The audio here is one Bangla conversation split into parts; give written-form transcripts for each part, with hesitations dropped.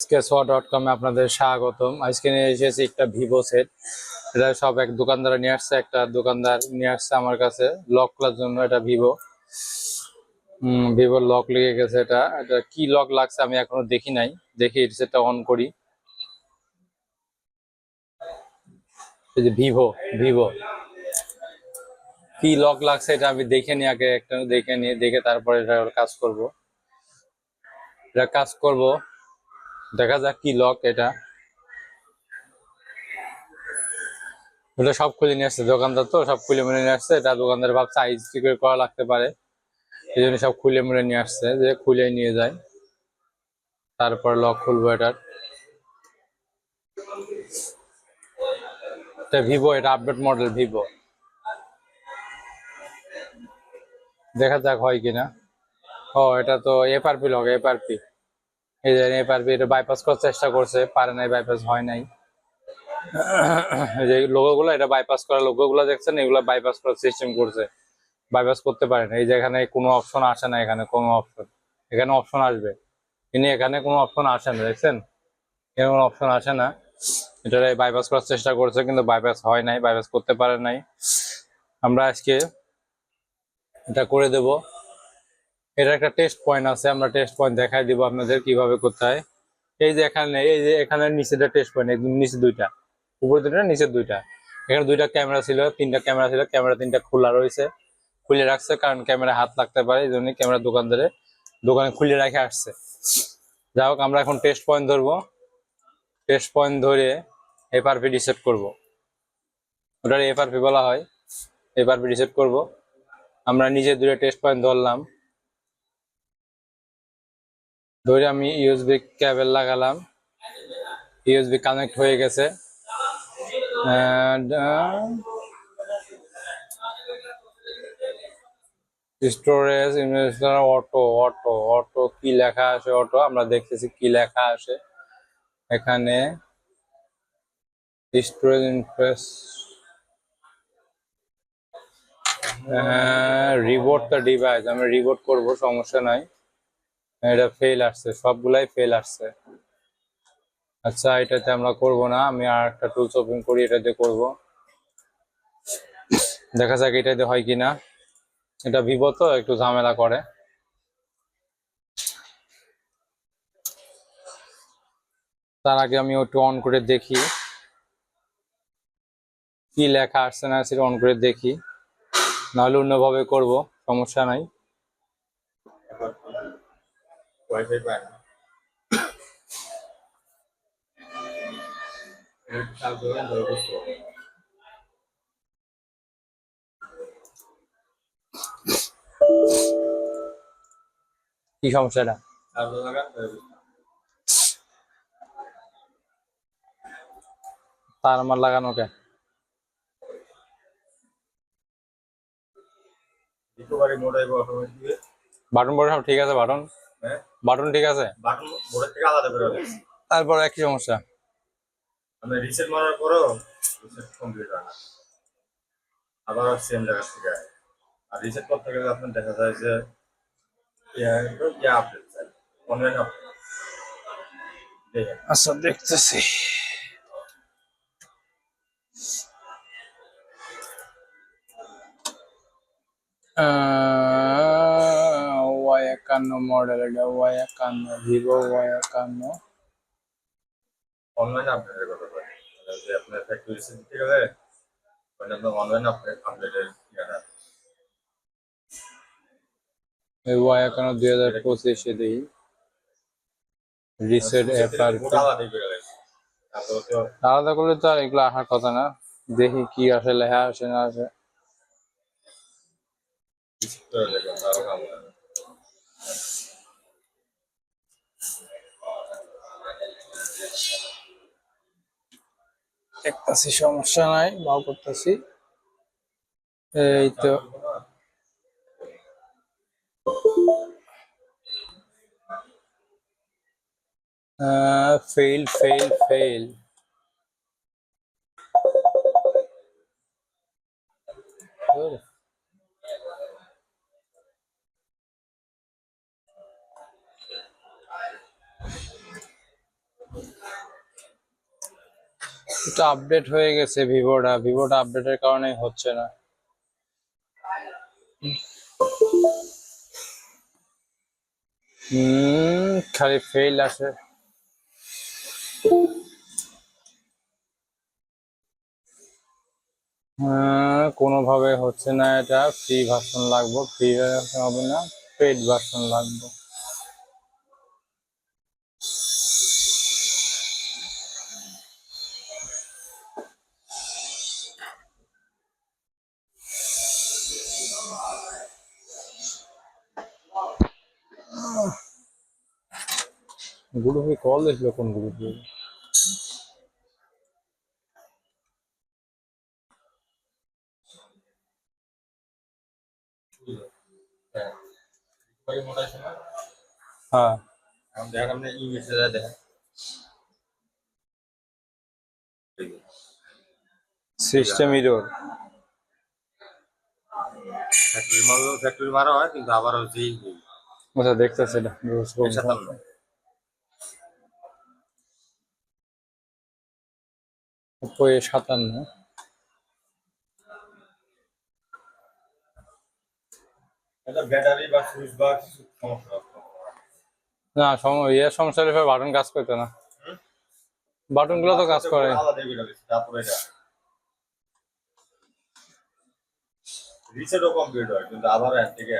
SKSWA.com এ আপনাদের স্বাগতম। আজকে নিয়ে এসেছি একটা ভিভো সেট। এটা সব এক দোকানদার নিয়ে আসছে, একটা দোকানদার নিয়ে আসছে আমার কাছে লক খোলার জন্য। এটা ভিভোর লক লেগে গেছে। এটা এটা কি লক লাগছে আমি এখনো দেখি নাই, দেখি এই সেটটা অন করি। এই যে ভিভো ভিভো কি লক লাগছে এটা আমি দেখে নিই, আগে একটা দেখে নিই, দেখে তারপরে এটা কাজ করব। এটা কাজ করব, দেখা যাক কি লক এটা। এটা সব খুলে নিয়ে আসছে দোকানদার, তো সব খুলে মেরে নিয়ে আসছে। এটা দোকানদার ভাবছে সাইজ কি করে করা লাগতে পারে, এই জন্য সব খুলে মেরে নিয়ে আসছে, যে খুলে নিয়ে যায় তারপর লক খুলবো এটার। এটা ভিভো, এটা আপডেট মডেল ভিভো। দেখা যাক হয় কিনা। ও এটা তো এফআরপি লক, এফআরপি। এই যে এফআরপি, এটা বাইপাস করার চেষ্টা করছে, পারে নাই, বাইপাস হয় নাই। এই যে লোগোগুলো, এটা বাইপাস করা লোগোগুলো দেখছেন, এগুলো বাইপাস করার সিস্টেম করছে, বাইপাস করতে পারে না। এই যে এখানে কোনো অপশন আসে না, এখানে কোনো অপশন, এখানে অপশন আসবে কিন্তু এখানে কোনো অপশন আসে না, দেখছেন এখানে কোনো অপশন আসে না। এটা বাইপাস করার চেষ্টা করছে কিন্তু বাইপাস হয় নাই, বাইপাস করতে পারে নাই। আমরা আজকে এটা করে দেব। এটা একটা টেস্ট পয়েন্ট আছে, আমরা টেস্ট পয়েন্ট দেখাই দিব আপনাদের কিভাবে করতে হয়। এই যে এখানে নিচে টেস্ট পয়েন্ট, একদম নিচে দুইটা, উপরে দুইটা, নিচে দুইটা। এখানে দুইটা ক্যামেরা ছিল, তিনটা ক্যামেরা ছিল, ক্যামেরা তিনটা খোলা রয়েছে, খুলে রাখছে কারণ ক্যামেরা হাত লাগতে পারে, এই জন্য ক্যামেরা দোকানে খুলে রেখে আসছে। যাই হোক, আমরা এখন টেস্ট পয়েন্ট ধরবো। টেস্ট পয়েন্ট ধরে এফআরপি রিসেট করব, ওটার এফআরপি বলা হয়। এফআরপি রিসেট করব। আমরা নিজে দুটো টেস্ট পয়েন্ট ধরলাম, ধরে আমি ইউএসবি কেবল লাগালাম, ইউএসবি কানেক্ট হয়ে গেছে। Storage investor auto, auto auto কি লেখা আছে, অটো আমরা দেখতেছি কি লেখা আছে এখানে। স্টোরেজ ইনফ্রেস রিবোট দ্য ডিভাইস, আমি রিবোট করব, সমস্যা নাই। এটা ফেল আসছে, সবগুলাই ফেল আসছে। আচ্ছা, এটাতে আমরা করব না, আমি আর একটা টুলস ওপেন করি, এটাতে করব। দেখা যাক এটাতে হয় কিনা। এটা ভিভো তো একটু ঝামেলা করে। তার আগে আমি একটু অন করে দেখি কি লেখা আসছে না, সেটা অন করে দেখি, নাহলে অন্যভাবে করব, সমস্যা নাই। ওয়াইফাই পায় না। কি সমস্যা এটা? তার আমার লাগানো কে? বাটন বড় সব ঠিক আছে, বাটন বাটন ঠিক আছে, তারপর একই সমস্যা। আমি রিসেট মারার পরও রিসেট কমপ্লিট হয় না, আবার সেম জায়গা থেকে আর রিসেট করতে গেলে আপনার দেখা যায় যে আপডেট চাই, অনলাইন আপডেট। আচ্ছা, দেখতেছি। Y51 মডেল, এটা Y51 ভিভো Y51। অনলাইন আপডেটের কথা বলি, যে আপনার ফ্যাক্টরি রিসেট দিতে গেলে আপনার অনলাইন আপডেটের এই Y51 2025 দিই রিসেট এফআরপি। আলাদা করলে তো আর এগুলো আসার কথা না, দেখি কি আসে, লেখা আসে না আসে। দেখতেছি, সমস্যা নাই, ভালো করতেছি। এই তো ফেল ফেল ফেল। এটা আপডেট হয়ে গেছে ভিভোটা আপডেটের কারণে হচ্ছে না। খালি ফেল আসে। কোনোভাবে হচ্ছে না, এটা ফ্রি ভার্সন লাগবে, ফ্রি ভার্সন হবে না, পেড ভার্সন লাগবে। গ্রুপে কল দিয়েছিল, কোন গ্রুপে? হ্যাঁ, রিকভারি মোড আছে না? হ্যাঁ, এখন দেখেন আপনি ই মেসেজ দেখেন। System error. ফ্যাক্টরি মারা হয় কিন্তু আবার হচ্ছে আচ্ছা, দেখতেছে এটা। 57। Oppo A57। এটা ব্যাটারি বা সুইচ বা কিছু সমস্যা আছে। না, সমস্যা হলে বাটন কাজ করতো না। বাটন গুলো তো কাজ করে। আলাদা করে দিচ্ছে, তারপরে এটা রিসেটও কমপ্লিট হয় কিন্তু আবার এর থেকে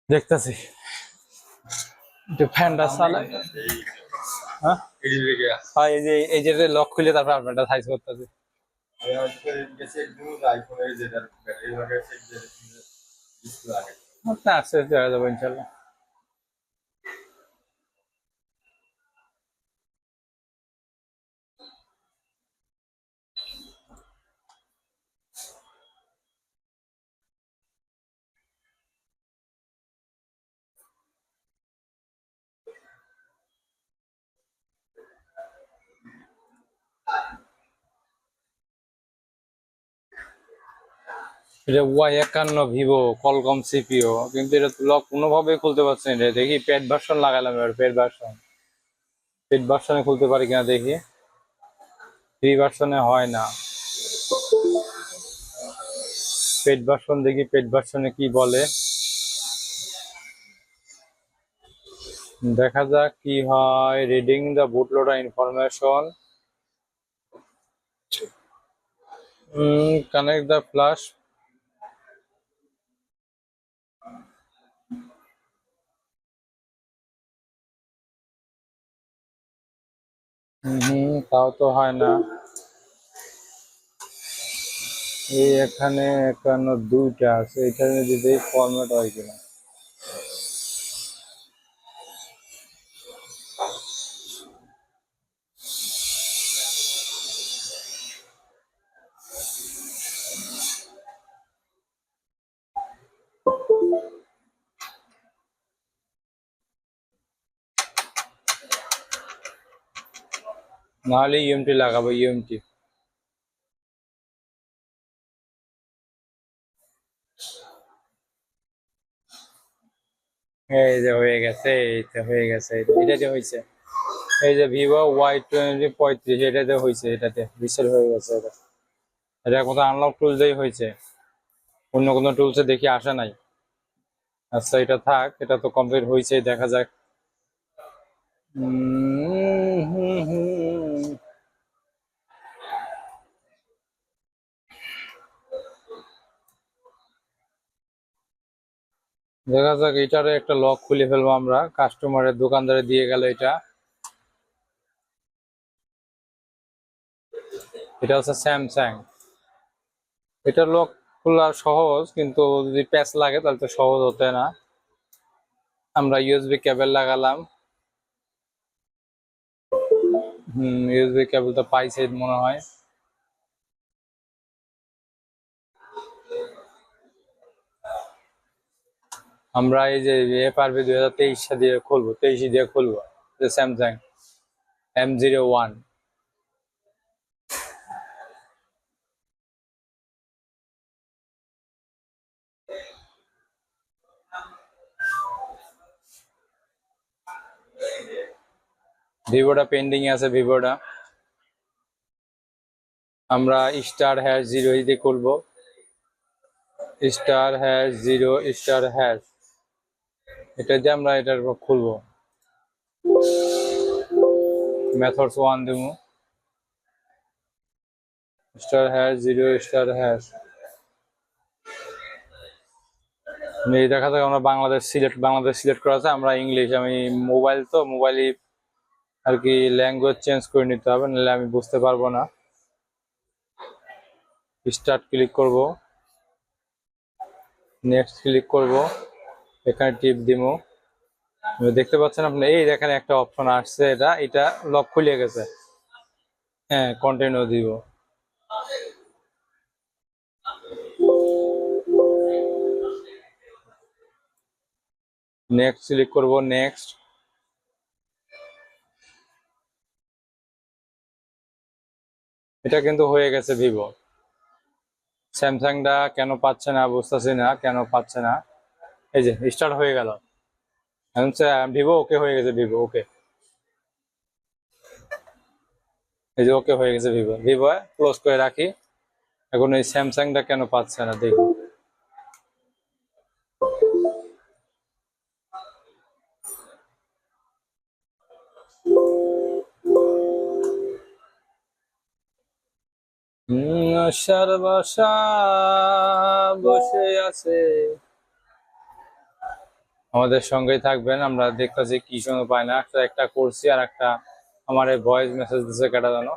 দেখতেছি একটু ফ্যানটা চালাই। হ্যাঁ, হ্যাঁ, এই যে লক খুলে তারপর আপনারটা সাইজ করতেছি। আইফোনের যেটা ব্যাটারি লাগে সেটা ডিসপ্লে আগে আপনার আসতে হয়ে যাবো ইনশাল্লাহ। এটা Y51 ভিভো কলকম সিপিও, কিন্তু এটা লক কোনোভাবেই খুলতে পারছি না। দেখি পেড ভার্সন লাগালাম, এবার পেড ভার্সনে খুলতে পারি কিনা দেখি। ফ্রি ভার্সনে হয় না। পেড ভার্সন দেখি, পেড ভার্সনে কি বলে, দেখা যাক কি হয়। Reading the bootloader information, connect the flash. তাও তো হয় না। এই এখানে 51 আছে, এখানে যদি ফরম্যাট হয় কিনা। নাহলে ইএমটি লাগাবো, ইএমটি। এই যে হয়ে গেছে, এই তো হয়ে গেছে, এটাতে হয়েছে। এই যে ভিভো Y20 35, এটাতে হয়েছে, এটাতে রিসেল হয়ে গেছে। এটা কোথাও আনলক টুল দিয়ে হয়েছে, অন্য কোনো টুলসে দেখি আসে নাই। আচ্ছা, এটা থাক, এটা তো কমপ্লিট হয়েছে, দেখা যাক। দেখা যাক, এটারে একটা লক খুলে ফেলবো আমরা। কাস্টমারের দোকানদারে দিয়ে গেল এটা। এটা হচ্ছে স্যামসাং। এটা লক খোলা সহজ, কিন্তু যদি প্যাচ লাগে তাহলে তো সহজ হতে না। আমরা ইউএসবি কেবল লাগালাম। ইউএসবি কেবল তো পাইছে মনে হয়। আমরা এই যে এফআরবি 2023 দিয়ে খুলবো, 23 দিয়ে খুলবো। Samsung M01। ভিভোটা পেন্ডিং এ আছে, ভিভোটা আমরা *#0 দিয়ে করবো। *#0 এটা দিয়ে আমরা এটার উপর খুলবো। মেথডস 1 দিব, *#0 এই দেখা যাক আমরা বাংলাদেশ সিলেক্ট করা আছে, আমরা ইংলিশ, আমি মোবাইল তো মোবাইলে আর কি ল্যাঙ্গুয়েজ চেঞ্জ করে নিতে হবে, নাহলে আমি বুঝতে পারবো না। স্টার্ট ক্লিক করব, নেক্সট ক্লিক করব, এখানে টিপ দিব। দেখতে পাচ্ছেন আপনি, এই দেখেন একটা অপশন আসছে, এটা লক খুলে গেছে। হ্যাঁ, কন্টিনিউ দিব। নেক্সট ক্লিক করব, নেক্সট। এটা কিন্তু হয়ে গেছে ভিভো। স্যামসাংটা কেন পাচ্ছে না বুঝতেছি না, কেন পাচ্ছে না। এই যে স্টার্ট হয়ে গেল, ভিভো ওকে হয়ে গেছে, ভিভো ওকে, এই যে ওকে হয়ে গেছে ভিভো। ভিভো ক্লোজ করে রাখি। এখন এই স্যামসাংটা কেন পাচ্ছে না দেখি। আশার বাসা বসে আছে। আমাদের সঙ্গেই থাকবেন, আমরা দেখতেছি কি সময় পাই না। একটা করছি আর একটা আমার এই ভয়েস মেসেজ দিচ্ছে কেটা জানো।